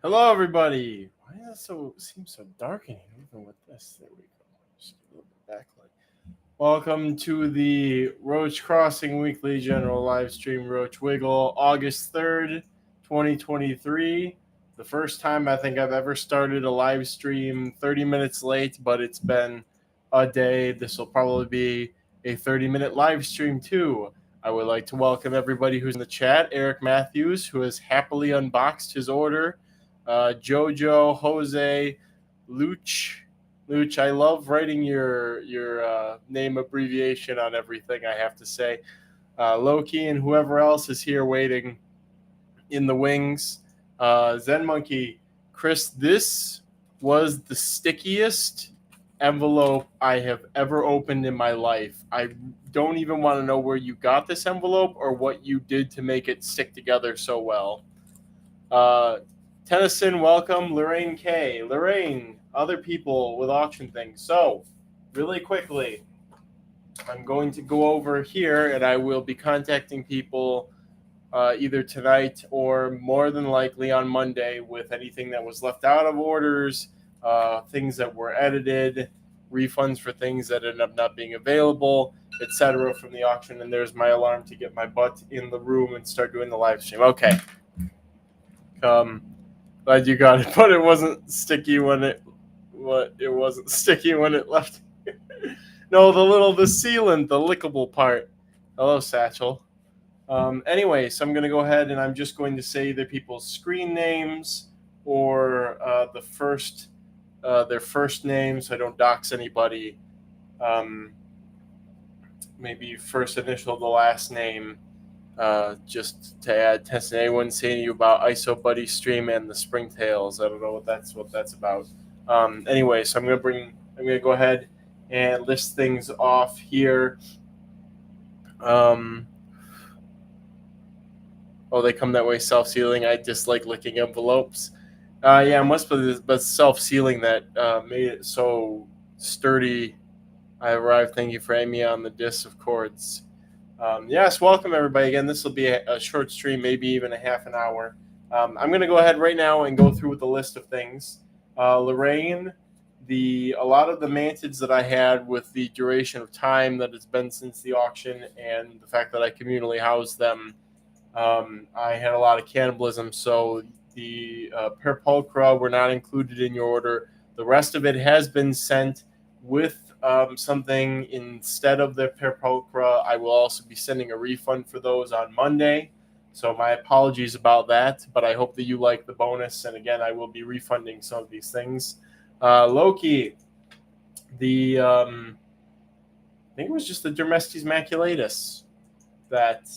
Hello, everybody. Why does it seem so dark in here? Even with this, there we go. Just a little bit backlight. Welcome to the Roach Crossing Weekly General Live Stream. Roach Wiggle, August 3rd, 2023. The first time I think I've ever started a live stream 30 minutes late, but it's been a day. This will probably be a 30-minute live stream too. I would like to welcome everybody who's in the chat. Eric Matthews, who has happily unboxed his order. Jojo, Jose, Luch, I love writing your name abbreviation on everything, I have to say. Loki and whoever else is here waiting in the wings. Zen Monkey, Chris, this was the stickiest envelope I have ever opened in my life. I don't even want to know where you got this envelope or what you did to make it stick together so well. Tennyson, welcome. Lorraine K. Lorraine, other people with auction things. So, really quickly, I'm going to go over here and I will be contacting people either tonight or more than likely on Monday with anything that was left out of orders, things that were edited, refunds for things that ended up not being available, etc. from the auction. And there's my alarm to get my butt in the room and start doing the live stream. Okay. Glad you got it, but it wasn't sticky when it wasn't sticky when it left. No, the sealant, the lickable part. Hello, Satchel. Anyway, so I'm going to go ahead and I'm just going to say either people's screen names or their first name, so I don't dox anybody. Maybe first initial, the last name. Just to add, testing anyone saying to you about ISO Buddy Stream and the Springtails. I don't know what that's about. Anyway, so I'm gonna go ahead and list things off here. Oh, they come that way, self-sealing. I dislike licking envelopes. Yeah, it must be the self-sealing that made it so sturdy. I arrived. Thank you for Amy on the disc of cords. Yes, welcome everybody again. This will be a short stream, maybe even a half an hour. I'm going to go ahead right now and go through with the list of things. Lorraine, a lot of the mantids that I had with the duration of time that it's been since the auction and the fact that I communally housed them, I had a lot of cannibalism. So the perpulchra were not included in your order. The rest of it has been sent with something instead of the perpulchra. I will also be sending a refund for those on Monday. So my apologies about that, but I hope that you like the bonus. And again, I will be refunding some of these things. Loki, I think it was just the Dermestes maculatus that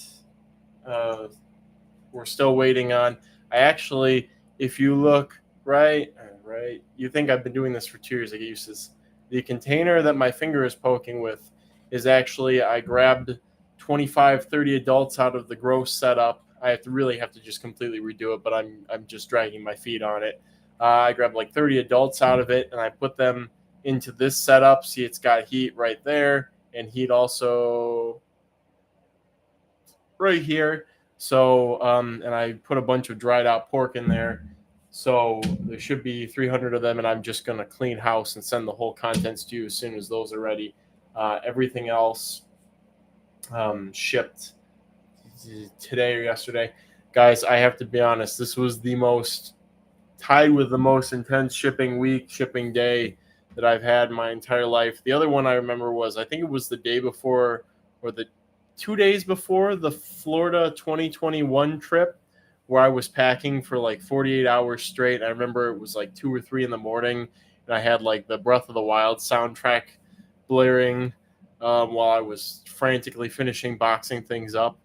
we're still waiting on. I actually, if you look right, you think I've been doing this for 2 years. I get used to this. The container that my finger is poking with is actually, I grabbed 25, 30 adults out of the gross setup. I really have to just completely redo it, but I'm just dragging my feet on it. I grabbed like 30 adults out of it, and I put them into this setup. See, it's got heat right there, and heat also right here. So, and I put a bunch of dried out pork in there. So there should be 300 of them, and I'm just going to clean house and send the whole contents to you as soon as those are ready. Everything else shipped today or yesterday. Guys, I have to be honest, this was tied with the most intense shipping day that I've had my entire life. The other one I remember was, I think it was the day before or the 2 days before the Florida 2021 trip, where I was packing for like 48 hours straight. I remember it was like 2 or 3 in the morning, and I had like the Breath of the Wild soundtrack blaring while I was frantically finishing boxing things up.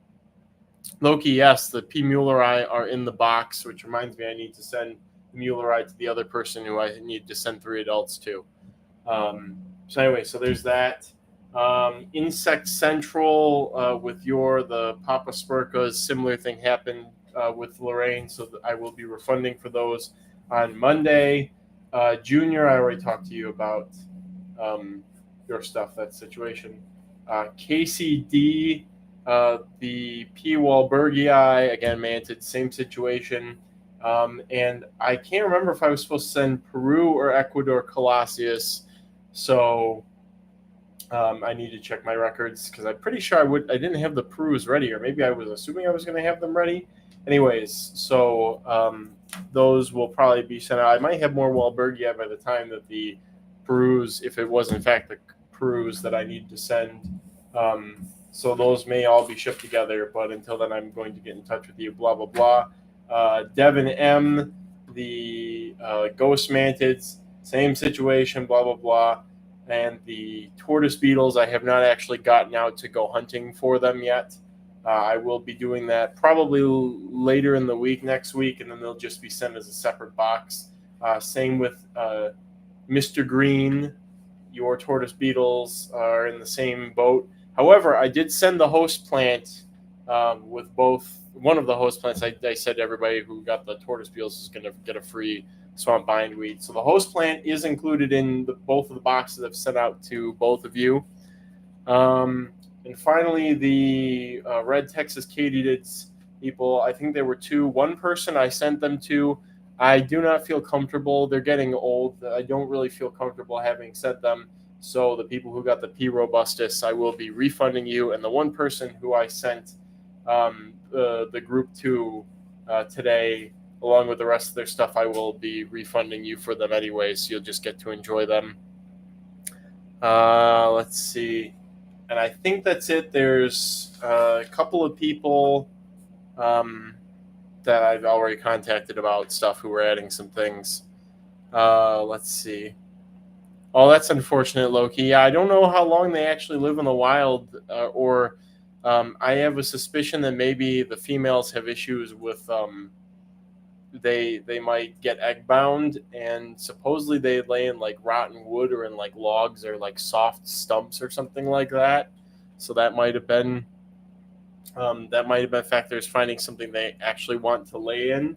Loki, yes, the P. Muelleri are in the box, which reminds me I need to send Muelleri to the other person who I need to send 3 adults to. So anyway, so there's that. Insect Central with the Papa Spurkas, similar thing happened with Lorraine, so I will be refunding for those on Monday. Junior, I already talked to you about your stuff, that situation. KCD, the P. Wahlbergii, again, Mantid, same situation. And I can't remember if I was supposed to send Peru or Ecuador Colossus. So I need to check my records because I'm pretty sure I didn't have the Perus ready, or maybe I was assuming I was going to have them ready. Anyways, so those will probably be sent out. I might have more Walburgia by the time that the Perus, if it was in fact the Perus that I need to send. So those may all be shipped together, but until then, I'm going to get in touch with you. Blah blah blah. Devin M, the Ghost Mantids, same situation. Blah blah blah. And the tortoise beetles, I have not actually gotten out to go hunting for them yet. I will be doing that probably later in the week, next week, and then they'll just be sent as a separate box. Same with Mr. Green. Your tortoise beetles are in the same boat. However, I did send the host plant with both. One of the host plants, I said to everybody who got the tortoise beetles is going to get a free swamp bindweed. So the host plant is included in both of the boxes I've sent out to both of you. And finally, the red Texas katydids people, I think there were two. One person I sent them to, I do not feel comfortable. They're getting old. I don't really feel comfortable having sent them. So the people who got the P. robustus, I will be refunding you. And the one person who I sent the group to today, along with the rest of their stuff, I will be refunding you for them anyway, so you'll just get to enjoy them. Let's see. And I think that's it. There's a couple of people that I've already contacted about stuff who were adding some things. Let's see. Oh, that's unfortunate, Loki. Yeah, I don't know how long they actually live in the wild, or I have a suspicion that maybe the females have issues with they might get egg bound, and supposedly they lay in like rotten wood or in like logs or like soft stumps or something like that. So that might have been factors finding something they actually want to lay in.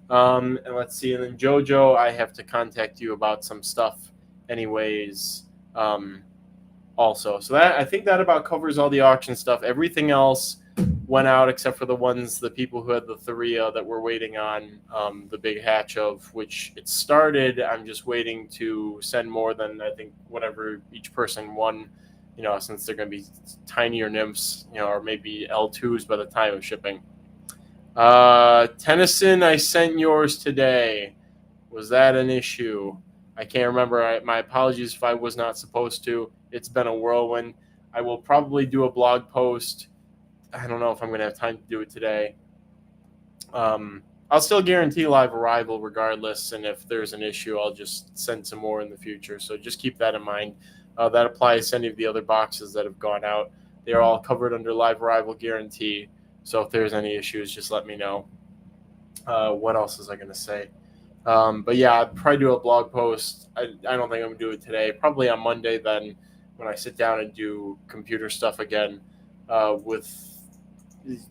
And let's see, and then Jojo, I have to contact you about some stuff anyways. Also, so that I think that about covers all the auction stuff. Everything else went out except for the people who had the Thuria that were waiting on the big hatch of which it started. I'm just waiting to send more than I think whatever each person won, since they're going to be tinier nymphs, or maybe L2s by the time of shipping. Tennyson, I sent yours today. Was that an issue? I can't remember. My apologies if I was not supposed to. It's been a whirlwind. I will probably do a blog post. I don't know if I'm going to have time to do it today. I'll still guarantee live arrival regardless, and if there's an issue, I'll just send some more in the future. So just keep that in mind. That applies to any of the other boxes that have gone out. They are all covered under live arrival guarantee. So if there's any issues, just let me know. What else was I going to say? But yeah, I'd probably do a blog post. I don't think I'm going to do it today. Probably on Monday then when I sit down and do computer stuff again with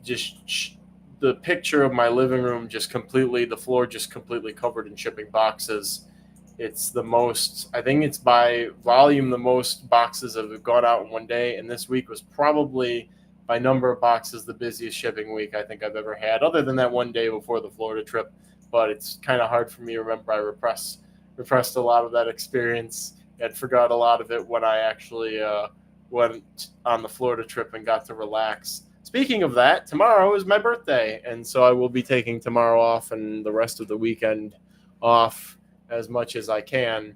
just the picture of my living room the floor just completely covered in shipping boxes. It's the most, I think it's by volume, the most boxes have gone out in one day. And this week was probably, by number of boxes, the busiest shipping week I think I've ever had, other than that one day before the Florida trip. But it's kind of hard for me to remember. I repressed a lot of that experience and forgot a lot of it when I actually went on the Florida trip and got to relax. Speaking of that, tomorrow is my birthday, and so I will be taking tomorrow off and the rest of the weekend off as much as I can.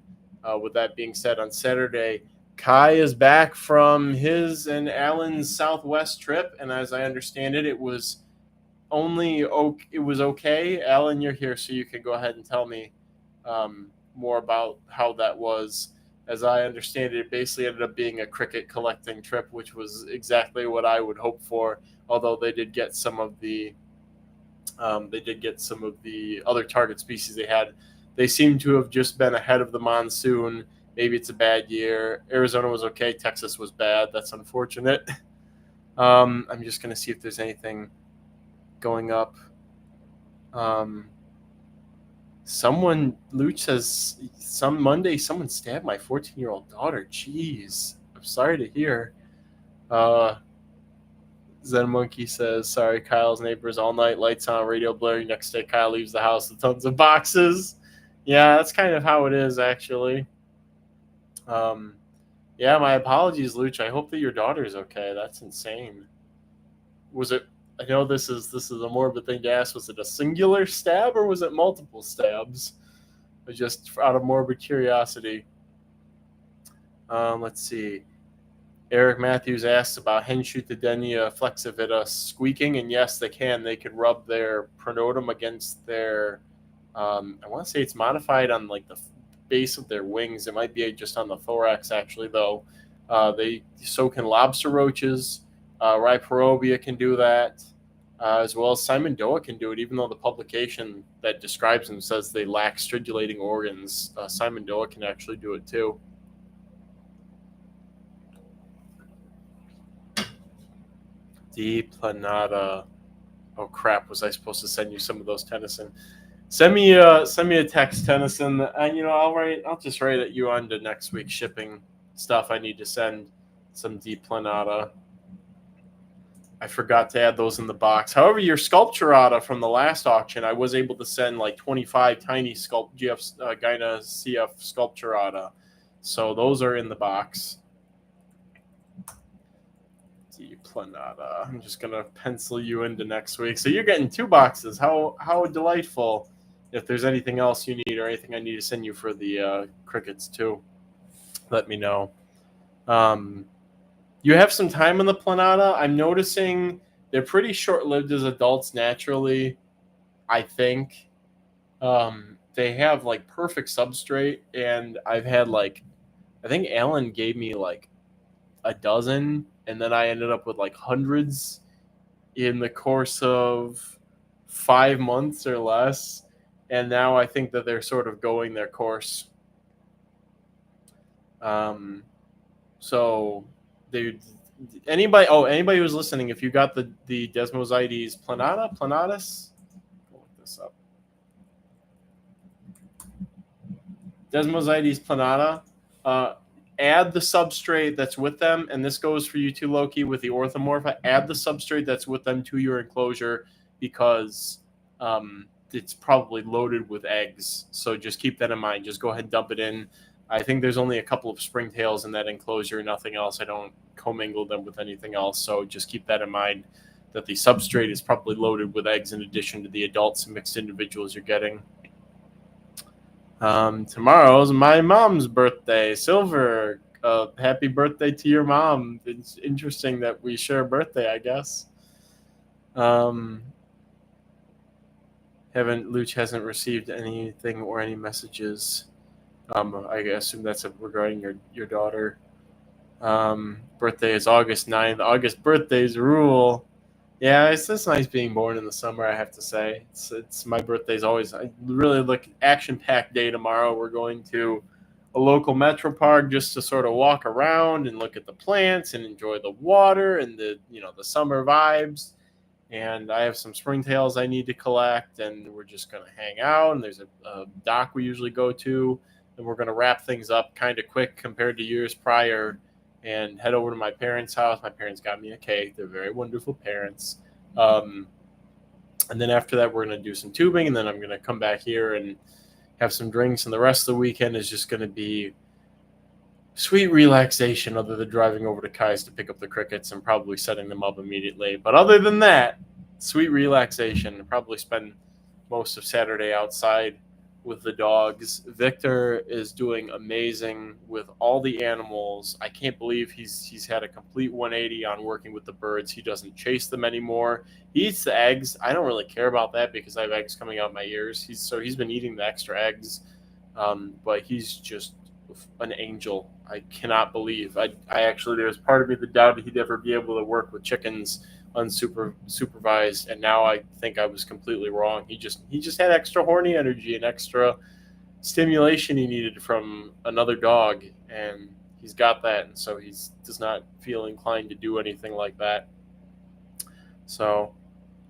With that being said, on Saturday, Kai is back from his and Alan's Southwest trip, and as I understand it, it was okay. Alan, you're here, so you can go ahead and tell me more about how that was. As I understand it, it basically ended up being a cricket collecting trip, which was exactly what I would hope for. Although they did get some of the other target species they had. They seem to have just been ahead of the monsoon. Maybe it's a bad year. Arizona was okay. Texas was bad. That's unfortunate. I'm just going to see if there's anything going up. Luch says, some Monday someone stabbed my 14-year-old daughter. Jeez. I'm sorry to hear. Zen Monkey says, sorry, Kyle's neighbors all night, lights on, radio blaring. Next day, Kyle leaves the house with tons of boxes. Yeah, that's kind of how it is, actually. Yeah, my apologies, Luch. I hope that your daughter's okay. That's insane. Was it? I know this is a morbid thing to ask. Was it a singular stab or was it multiple stabs? Just out of morbid curiosity. Let's see. Eric Matthews asked about henschutedenia flexivita squeaking, and yes, they can. They could rub their pronotum against their. I want to say it's modified on like the base of their wings. It might be just on the thorax, actually, though. So can lobster roaches. Rhiparobia can do that, as well as Simon Doa can do it, even though the publication that describes them says they lack stridulating organs. Simon Doa can actually do it too. Deplanata. Oh crap! Was I supposed to send you some of those, Tennyson? Send me a text, Tennyson. I'll just write at you on to next week's shipping stuff. I need to send some Deplanata. I forgot to add those in the box. However, your Sculpturata from the last auction, I was able to send like 25 tiny Gyna CF Sculpturata. So those are in the box. Deplanata. I'm just going to pencil you into next week. So you're getting 2 boxes. How delightful. If there's anything else you need or anything I need to send you for the crickets too, let me know. You have some time on the Planata. I'm noticing they're pretty short-lived as adults naturally, I think. They have like perfect substrate, and I've had like, I think Alan gave me like a dozen, and then I ended up with like hundreds in the course of 5 months or less. And now I think that they're sort of going their course. So anybody who's listening, if you got the Desmosides planatus, I'll look this up. Desmosides planata, add the substrate that's with them, and this goes for you too, Loki, with the orthomorpha. Add the substrate that's with them to your enclosure because it's probably loaded with eggs. So just keep that in mind. Just go ahead and dump it in. I think there's only a couple of springtails in that enclosure, nothing else. I don't commingle them with anything else. So just keep that in mind, that the substrate is probably loaded with eggs in addition to the adults and mixed individuals you're getting. Tomorrow's my mom's birthday. Silver, happy birthday to your mom. It's interesting that we share a birthday, I guess. Luch hasn't received anything or any messages. I assume that's regarding your daughter. Birthday is August 9th. August birthdays rule. Yeah, it's just nice being born in the summer, I have to say. It's my birthday's always. I really look action-packed day tomorrow. We're going to a local metro park just to sort of walk around and look at the plants and enjoy the water and the summer vibes. And I have some springtails I need to collect, and we're just going to hang out. And there's a dock we usually go to, and we're going to wrap things up kind of quick compared to years prior and head over to my parents' house. My parents got me a cake. They're very wonderful parents. And then after that, we're going to do some tubing, and then I'm going to come back here and have some drinks. And the rest of the weekend is just going to be sweet relaxation, other than driving over to Kai's to pick up the crickets and probably setting them up immediately. But other than that, sweet relaxation. Probably spend most of Saturday outside with the dogs. Victor is doing amazing with all the animals. I can't believe he's had a complete 180 on working with the birds. He doesn't chase them anymore. He eats the eggs. I don't really care about that because I have eggs coming out my ears. He's been eating the extra eggs, but he's just an angel. I cannot believe. I actually, there's part of me that doubted he'd ever be able to work with chickens unsupervised, and now I think I was completely wrong. He just had extra horny energy and extra stimulation he needed from another dog, and he's got that, and so he does not feel inclined to do anything like that. So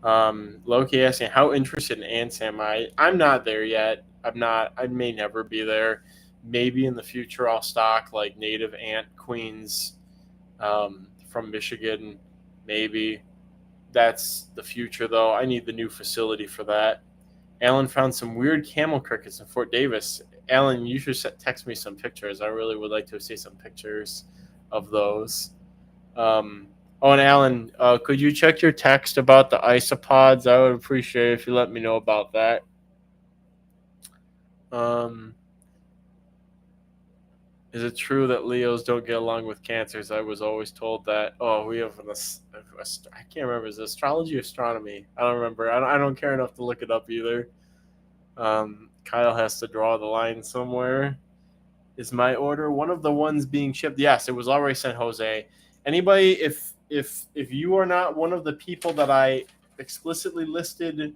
Loki asking, how interested in ants am I? I'm not there yet. I may never be there. Maybe in the future I'll stock like native ant queens from Michigan, maybe. that's the future, though. I need the new facility for that. Alan found some weird camel crickets in Fort Davis. Alan, you should text me some pictures. I really would like to see some pictures of those. Oh, and Alan, could you check your text about the isopods? I would appreciate it if you let me know about that. Is it true that Leos don't get along with Cancers? I was always told that. Oh, we have I can't remember. Is it astrology or astronomy? I don't remember. I don't care enough to look it up either. Kyle has to draw the line somewhere. Is my order one of the ones being shipped? Yes, it was already sent, Jose. Anybody, if you are not one of the people that I explicitly listed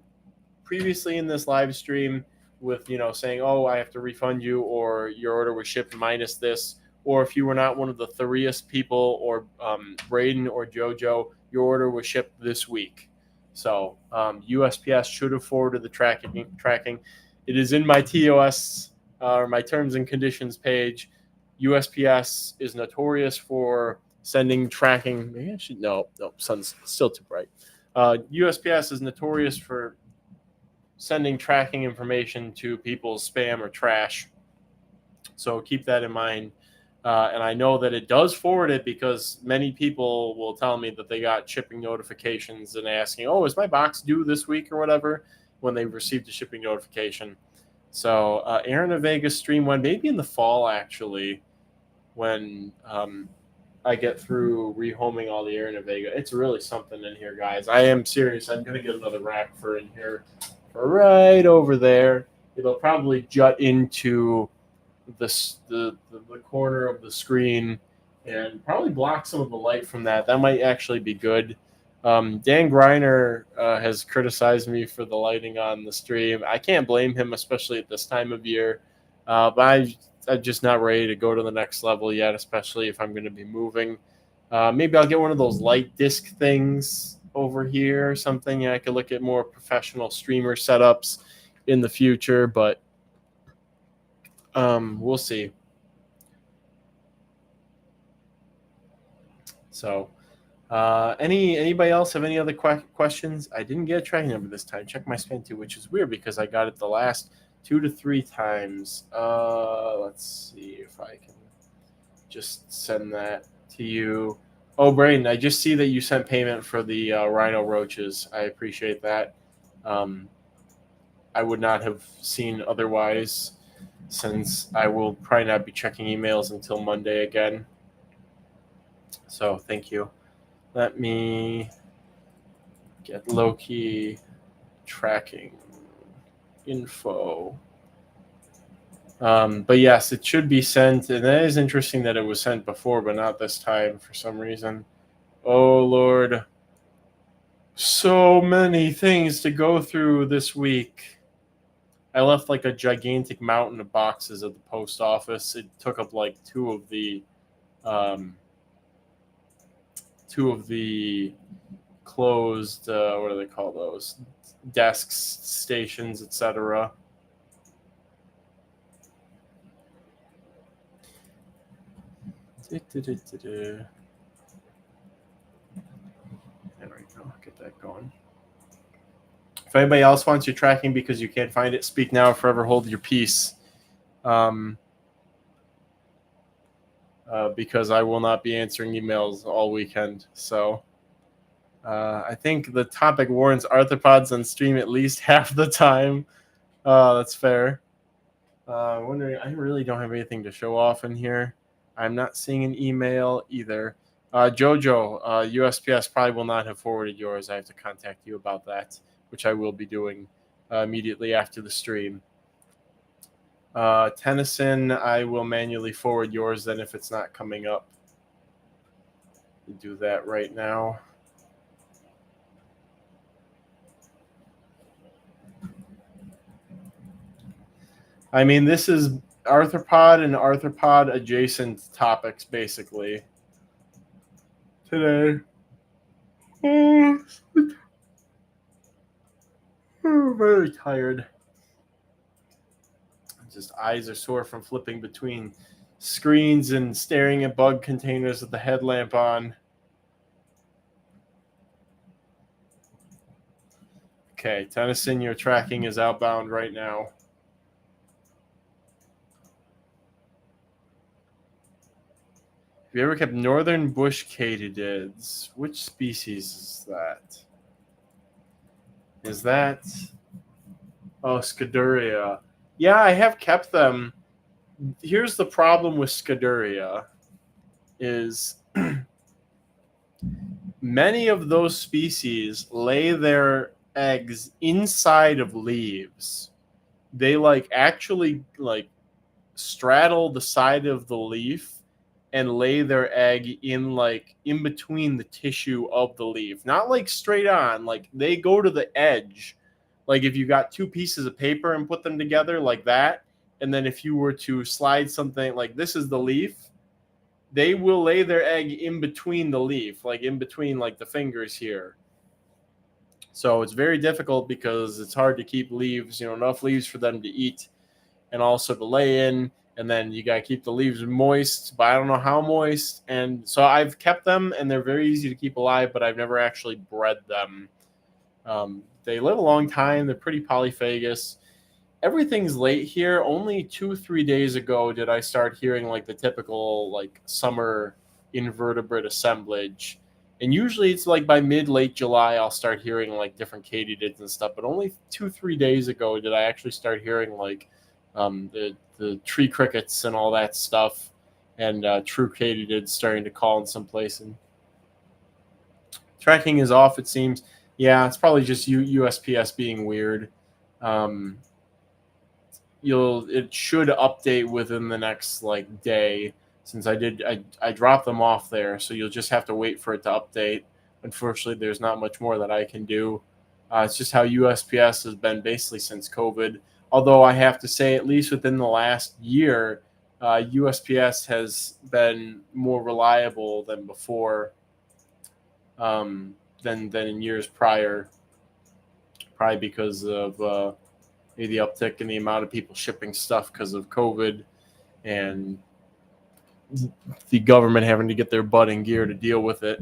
previously in this live stream with, saying, oh, I have to refund you, or your order was shipped minus this, or if you were not one of the Therius people, or Braden or Jojo, your order was shipped this week. So USPS should have forwarded the tracking. It is in my TOS or my terms and conditions page. USPS is notorious for sending tracking. Maybe I should no, sun's still too bright. USPS is notorious for sending tracking information to people's spam or trash. So keep that in mind. And I know that it does forward it because many people will tell me that they got shipping notifications and asking, oh, is my box due this week or whatever, when they received a shipping notification. So Aaron of Vegas stream one, maybe in the fall, actually, when I get through rehoming all the Aaron of Vega. It's really something in here, guys. I am serious. I'm going to get another rack for in here. Right over there. It'll probably jut into the corner of the screen and probably block some of the light from that. That might actually be good. Dan Greiner has criticized me for the lighting on the stream. I can't blame him, especially at this time of year. But I'm just not ready to go to the next level yet, especially if I'm going to be moving. Maybe I'll get one of those light disc things over here or something. I could look at more professional streamer setups in the future, but we'll see. So anybody else have any other questions? I didn't get a tracking number this time. Check my spam too, which is weird because I got it the last 2 to 3 times. Let's see if I can just send that to you. Oh, Braden, I just see that you sent payment for the Rhino Roaches. I appreciate that. I would not have seen otherwise, since I will probably not be checking emails until Monday again. So thank you. Let me get Loki tracking info. But yes, it should be sent. And that is interesting that it was sent before, but not this time for some reason. Oh, Lord. So many things to go through this week. I left like a gigantic mountain of boxes at the post office. It took up like two of the closed, what do they call those? Desks, stations, etc. There we go. Get that going. If anybody else wants your tracking because you can't find it, speak now or forever hold your peace. Because I will not be answering emails all weekend. So I think the topic warrants arthropods on stream at least half the time. That's fair. Wondering, I really don't have anything to show off in here. I'm not seeing an email either. Jojo, USPS probably will not have forwarded yours. I have to contact you about that, which I will be doing immediately after the stream. Tennyson, I will manually forward yours then if it's not coming up. Do that right now. I mean, this is arthropod and arthropod adjacent topics, basically. Today. I'm very tired. Just eyes are sore from flipping between screens and staring at bug containers with the headlamp on. Okay, Tennyson, your tracking is outbound right now. Have you ever kept northern bush katydids? Which species is that? Is that... Oh, Scuduria. Yeah, I have kept them. Here's the problem with Scuduria is many of those species lay their eggs inside of leaves. They actually straddle the side of the leaf and lay their egg in between the tissue of the leaf. Not straight on, they go to the edge. Like if you got two pieces of paper and put them together like that, and then if you were to slide something like this is the leaf, they will lay their egg in between the leaf, in between the fingers here. So it's very difficult because it's hard to keep leaves, enough leaves for them to eat and also to lay in. And then you got to keep the leaves moist, but I don't know how moist. And so I've kept them, and they're very easy to keep alive, but I've never actually bred them. They live a long time. They're pretty polyphagous. Everything's late here. Only 2-3 days ago did I start hearing the typical summer invertebrate assemblage. And usually it's by late July I'll start hearing different katydids and stuff. But only 2-3 days ago did I actually start hearing the tree crickets and all that stuff, and true katydids starting to call in some places. Tracking is off, it seems. Yeah, it's probably just USPS being weird. It should update within the next day, since I dropped them off there, so you'll just have to wait for it to update. Unfortunately, there's not much more that I can do. It's just how USPS has been basically since COVID. Although I have to say, at least within the last year, USPS has been more reliable than before, than in years prior. Probably because of maybe the uptick in the amount of people shipping stuff because of COVID, and the government having to get their butt in gear to deal with it.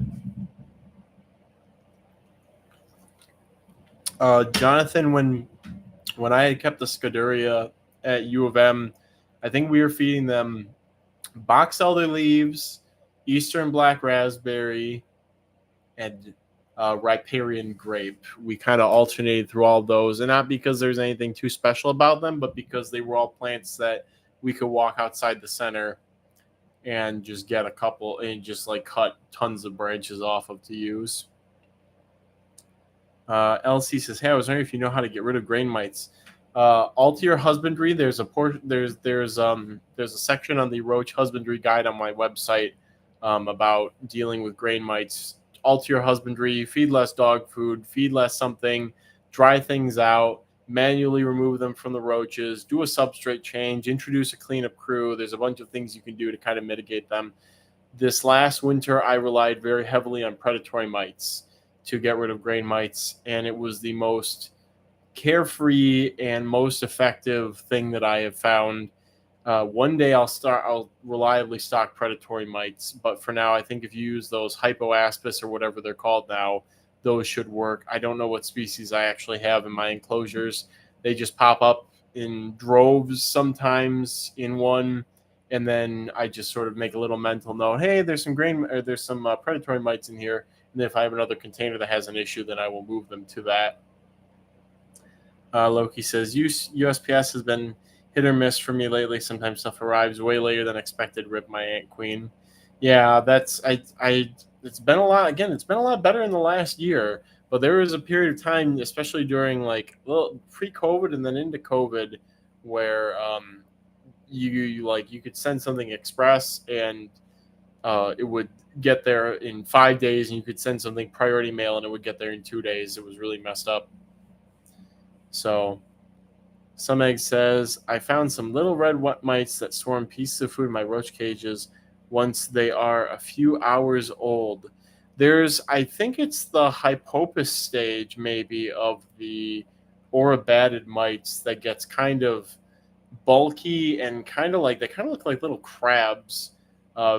Jonathan, when I had kept the Scuduria at U of M, I think we were feeding them box elder leaves, eastern black raspberry, and riparian grape. We kind of alternated through all those, and not because there's anything too special about them, but because they were all plants that we could walk outside the center and just get a couple and just cut tons of branches off of to use. LC says, "Hey, I was wondering if you know how to get rid of grain mites." Altier husbandry. There's a section on the Roach husbandry guide on my website about dealing with grain mites. Alter husbandry, feed less dog food, feed less something, dry things out, manually remove them from the roaches, do a substrate change, introduce a cleanup crew. There's a bunch of things you can do to kind of mitigate them. This last winter, I relied very heavily on predatory mites to get rid of grain mites, and it was the most carefree and most effective thing that I have found. One day I'll reliably stock predatory mites, but for now, I think if you use those hypoaspis or whatever they're called now, those should work. I don't know what species I actually have in my enclosures. They just pop up in droves sometimes in one, and then I just sort of make a little mental note, hey, there's some predatory mites in here, and if I have another container that has an issue, then I will move them to that. Loki says, USPS has been hit or miss for me lately. Sometimes stuff arrives way later than expected. Rip my Aunt Queen. Yeah, it's been a lot. Again, it's been a lot better in the last year, but there was a period of time, especially during pre-COVID and then into COVID, where you could send something express and it would get there in 5 days, and you could send something priority mail and it would get there in 2 days. It was really messed up. So, Some Egg says, I found some little red wet mites that swarm pieces of food in my roach cages once they are a few hours old. I think it's the hypopus stage maybe of the aurabatid mites that gets kind of bulky and they kind of look like little crabs,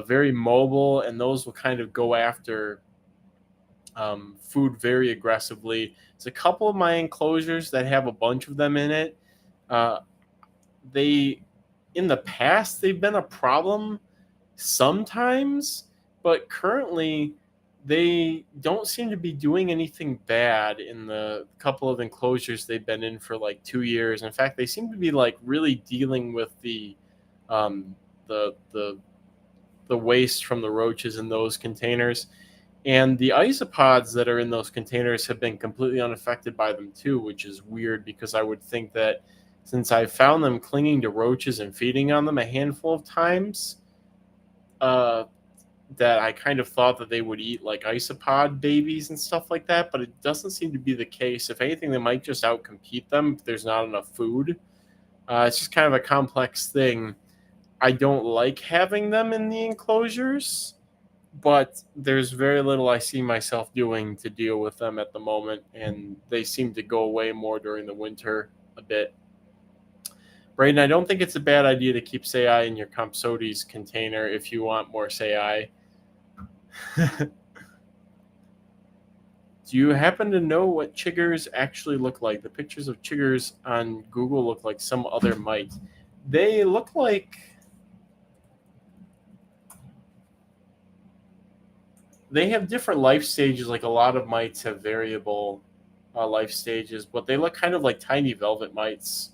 very mobile, and those will kind of go after food very aggressively. There's a couple of my enclosures that have a bunch of them in it. Uh, they in the past they've been a problem sometimes, but currently they don't seem to be doing anything bad in the couple of enclosures they've been in for like 2 years. In fact, they seem to be like really dealing with um, the the the waste from the roaches in those containers. And the isopods that are in those containers have been completely unaffected by them too, which is weird because I would think that since I found them clinging to roaches and feeding on them a handful of times, uh, that I kind of thought that they would eat like isopod babies and stuff like that, but it doesn't seem to be the case. If anything, they might just outcompete them if there's not enough food. It's just kind of a complex thing. I don't like having them in the enclosures, but there's very little I see myself doing to deal with them at the moment, and they seem to go away more during the winter a bit. Braden, I don't think it's a bad idea to keep Sei in your Compsotes container if you want more Sei. Do you happen to know what chiggers actually look like? The pictures of chiggers on Google look like some other mite. They look like... They have different life stages. Like a lot of mites have variable life stages, but they look kind of like tiny velvet mites.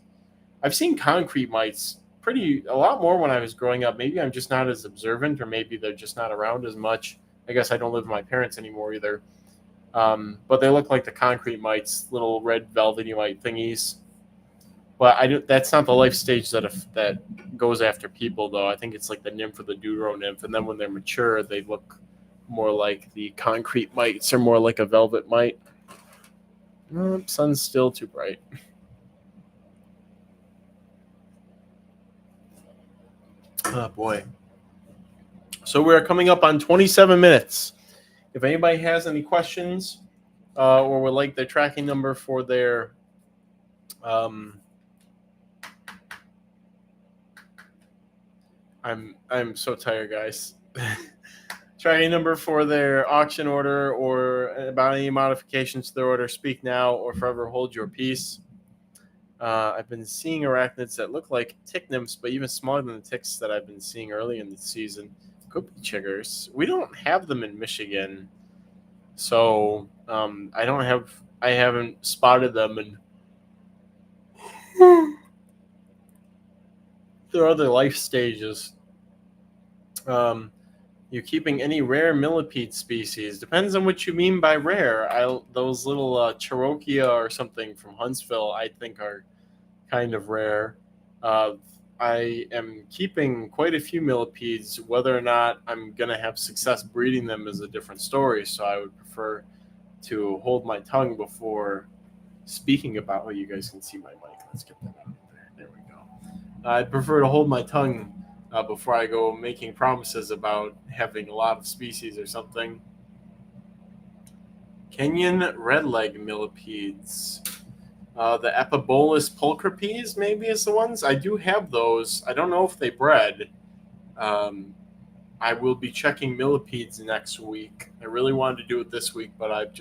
I've seen concrete mites a lot more when I was growing up. Maybe I'm just not as observant, or maybe they're just not around as much. I guess I don't live with my parents anymore either. But they look like the concrete mites, little red velvety mite thingies. But that's not the life stage that goes after people, though. I think it's like the nymph or the duro nymph, and then when they're mature, they look more like the concrete mites, or more like a velvet mite. Sun's still too bright. Oh boy. So we're coming up on 27 minutes. If anybody has any questions or would like the tracking number for their I'm so tired, guys. Tracking number for their auction order or about any modifications to their order, speak now or forever hold your peace. I've been seeing arachnids that look like tick nymphs, but even smaller than the ticks that I've been seeing early in the season. Could be chiggers. We don't have them in Michigan, so I haven't spotted them, and there are other life stages. You keeping any rare millipede species? Depends on what you mean by rare. Those little Cherokee or something from Huntsville, I think, are kind of rare. I am keeping quite a few millipedes. Whether or not I'm going to have success breeding them is a different story, so I would prefer to hold my tongue before speaking about... Oh, you guys can see my mic. Let's get that out there. There we go. I'd prefer to hold my tongue before I go making promises about having a lot of species or something. Kenyan redleg millipedes. The Epibolus pulchripes maybe is the ones. I do have those. I don't know if they bred. I will be checking millipedes next week. I really wanted to do it this week, but I've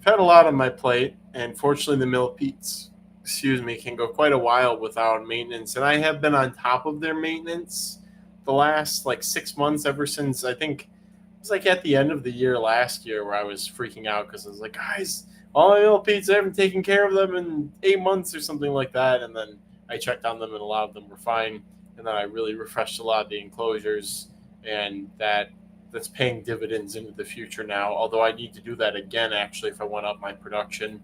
had a lot on my plate, and fortunately the millipedes, can go quite a while without maintenance. And I have been on top of their maintenance the last 6 months, ever since I think it was at the end of the year last year, where I was freaking out because I was like, guys, all my millipedes, I haven't taken care of them in 8 months or something like that. And then I checked on them, and a lot of them were fine. And then I really refreshed a lot of the enclosures, and that's paying dividends into the future now. Although I need to do that again, actually, if I want up my production.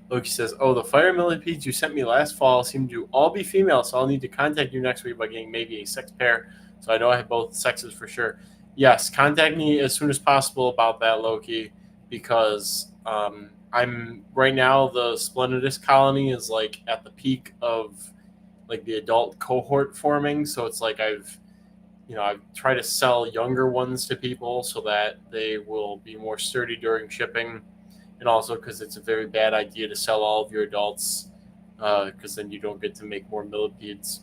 Loki says, the fire millipedes you sent me last fall seem to all be female, so I'll need to contact you next week by getting maybe a sex pair, so I know I have both sexes for sure. Yes, contact me as soon as possible about that, Loki, because I'm right now, the Splendidus colony is at the peak of the adult cohort forming, so it's I've tried to sell younger ones to people so that they will be more sturdy during shipping. And also because it's a very bad idea to sell all of your adults, because then you don't get to make more millipedes.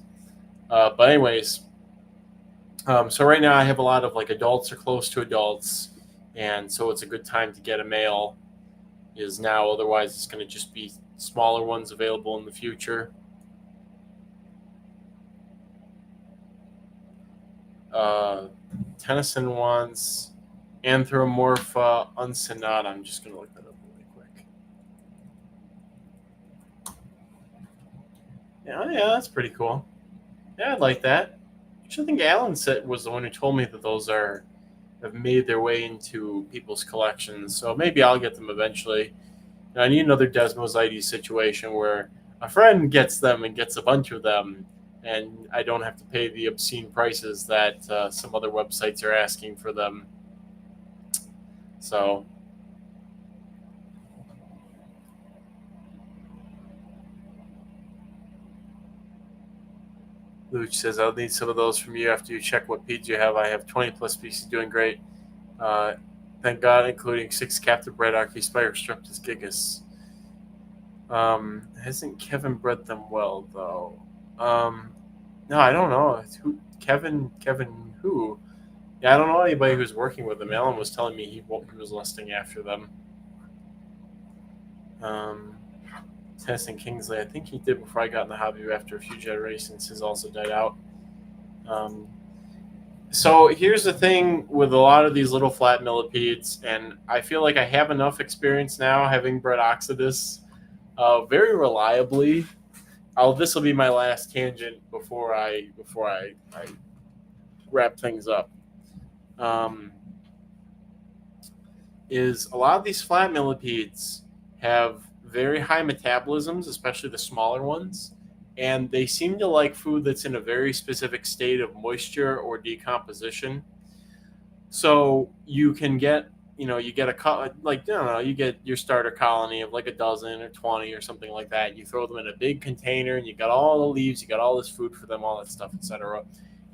But anyways, so right now I have a lot of adults or close to adults, and so it's a good time to get a male is now. Otherwise, it's going to just be smaller ones available in the future. Tennyson wants Anthromorpha uncinata. I'm just going to look that up really quick. Yeah, that's pretty cool. Yeah, I'd like that. Actually, I think Alan was the one who told me that those have made their way into people's collections. So maybe I'll get them eventually. I need another Desmosites situation where a friend gets them and gets a bunch of them, and I don't have to pay the obscene prices that some other websites are asking for them. So, Luch says, I'll need some of those from you after you check what peds you have. I have 20 plus species doing great. Thank God, including 6 captive bred Archaeostreptus gigas. Hasn't Kevin bred them well, though? No, I don't know. Who Kevin who? Yeah, I don't know anybody who's working with them. Alan was telling me he was lusting after them. Testing Kingsley, I think he did before I got in the hobby. After a few generations, his also died out. So here's the thing with a lot of these little flat millipedes, and I feel like I have enough experience now having bred Oxidus very reliably. This will be my last tangent before I wrap things up. Is a lot of these flat millipedes have very high metabolisms, especially the smaller ones, and they seem to like food that's in a very specific state of moisture or decomposition. So you can get, you get you get your starter colony of like a dozen or 20 or something like that. You throw them in a big container, and you got all the leaves, you got all this food for them, all that stuff, etc.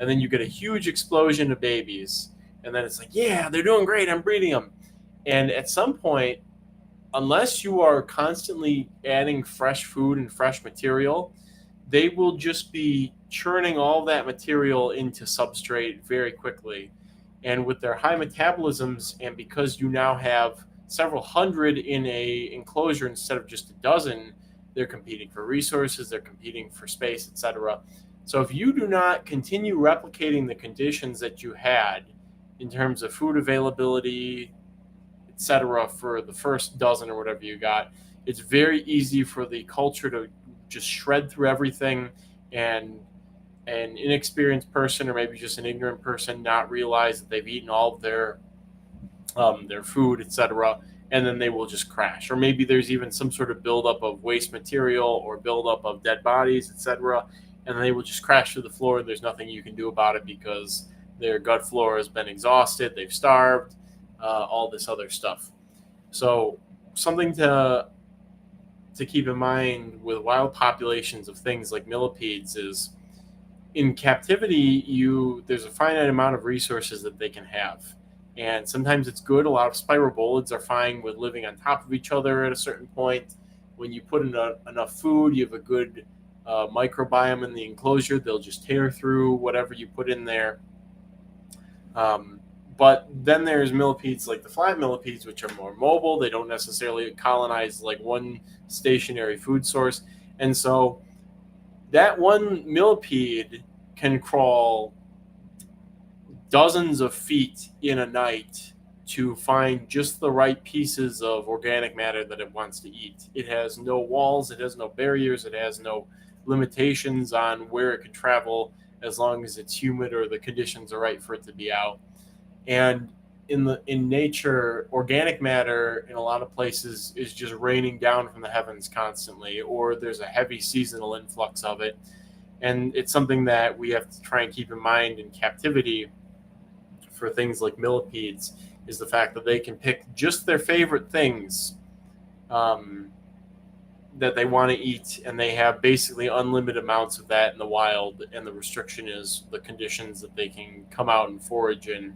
And then you get a huge explosion of babies, and then it's like, yeah, they're doing great, I'm breeding them. And at some point, unless you are constantly adding fresh food and fresh material, they will just be churning all that material into substrate very quickly. And with their high metabolisms, and because you now have several hundred in a enclosure instead of just a dozen, they're competing for resources, they're competing for space, etc. So if you do not continue replicating the conditions that you had in terms of food availability, etc., for the first dozen or whatever you got, it's very easy for the culture to just shred through everything, and an inexperienced person or maybe just an ignorant person not realize that they've eaten all of their food, etc., and then they will just crash. Or maybe there's even some sort of buildup of waste material or buildup of dead bodies, etc., and then they will just crash through the floor, and there's nothing you can do about it because their gut flora has been exhausted, they've starved, all this other stuff. So something to keep in mind with wild populations of things like millipedes is, in captivity, there's a finite amount of resources that they can have. And sometimes it's good. A lot of spirobolids are fine with living on top of each other at a certain point. When you put in enough food, you have a good microbiome in the enclosure. They'll just tear through whatever you put in there. But then there's millipedes like the flat millipedes, which are more mobile. They don't necessarily colonize like one stationary food source. And so that one millipede can crawl dozens of feet in a night to find just the right pieces of organic matter that it wants to eat. It has no walls, it has no barriers, it has no limitations on where it can travel as long as it's humid or the conditions are right for it to be out. And in nature, organic matter in a lot of places is just raining down from the heavens constantly, or there's a heavy seasonal influx of it. And it's something that we have to try and keep in mind in captivity for things like millipedes, is the fact that they can pick just their favorite things that they want to eat, and they have basically unlimited amounts of that in the wild, and the restriction is the conditions that they can come out and forage in.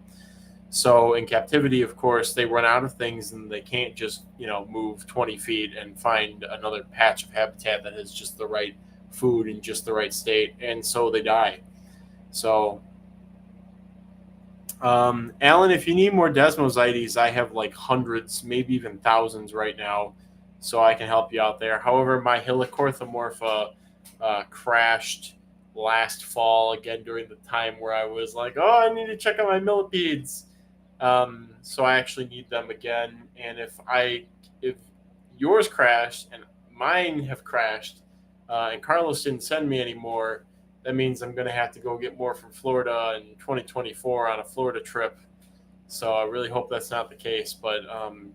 So in captivity, of course, they run out of things, and they can't just, move 20 feet and find another patch of habitat that has just the right food in just the right state, and so they die. So Alan, if you need more desmosites, I have like hundreds, maybe even thousands right now, so I can help you out there. However, my Helicorthomorpha crashed last fall again during the time where I was like, oh, I need to check out my millipedes. So I actually need them again. And if yours crashed and mine have crashed, and Carlos didn't send me anymore, that means I'm going to have to go get more from Florida in 2024 on a Florida trip. So I really hope that's not the case. But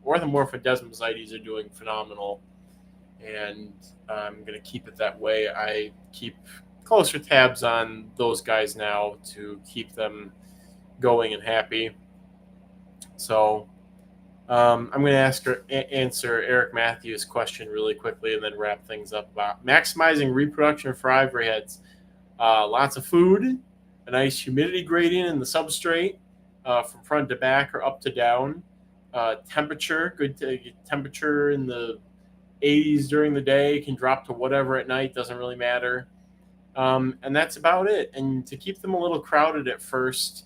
Orthomorpha desmosites are doing phenomenal, and I'm going to keep it that way. I keep closer tabs on those guys now to keep them going and happy. So I'm going to answer Eric Matthews' question really quickly and then wrap things up about maximizing reproduction for ivory heads. Lots of food, a nice humidity gradient in the substrate from front to back or up to down. Temperature, good temperature in the 80s during the day, can drop to whatever at night, doesn't really matter. And that's about it. And to keep them a little crowded at first,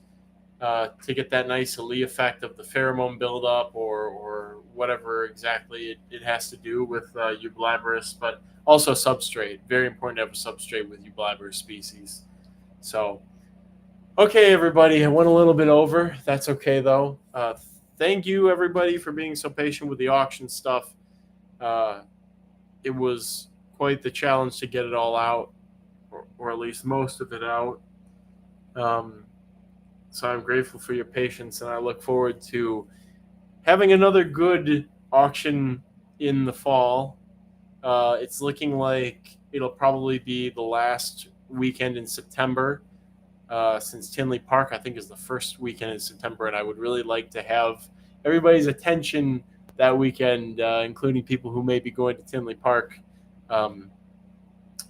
to get that nice Lee effect of the pheromone buildup or whatever exactly it has to do with Eublaberus, but also substrate. Very important to have a substrate with Eublaberus species. So, okay, everybody, I went a little bit over. That's okay, though. Thank you, everybody, for being so patient with the auction stuff. It was quite the challenge to get it all out, or at least most of it out. So I'm grateful for your patience, and I look forward to having another good auction in the fall. It's looking like it'll probably be the last weekend in September, since Tinley Park, I think, is the first weekend in September, and I would really like to have everybody's attention that weekend, including people who may be going to Tinley Park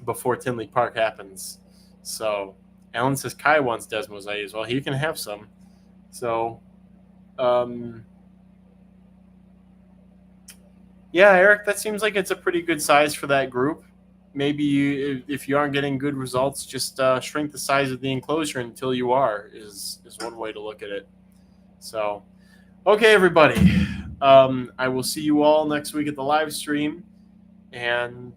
before Tinley Park happens. So Alan says Kai wants desmosites. Well, he can have some. So, yeah, Eric, that seems like it's a pretty good size for that group. Maybe if you aren't getting good results, just shrink the size of the enclosure until you are, is one way to look at it. So, okay, everybody. I will see you all next week at the live stream. And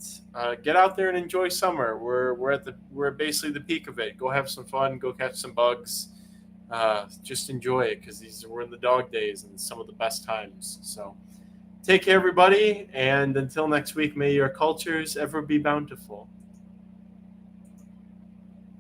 get out there and enjoy summer. We're basically the peak of it. Go have some fun. Go catch some bugs. Just enjoy it, because we're in the dog days and some of the best times. So take care, everybody, and until next week, may your cultures ever be bountiful.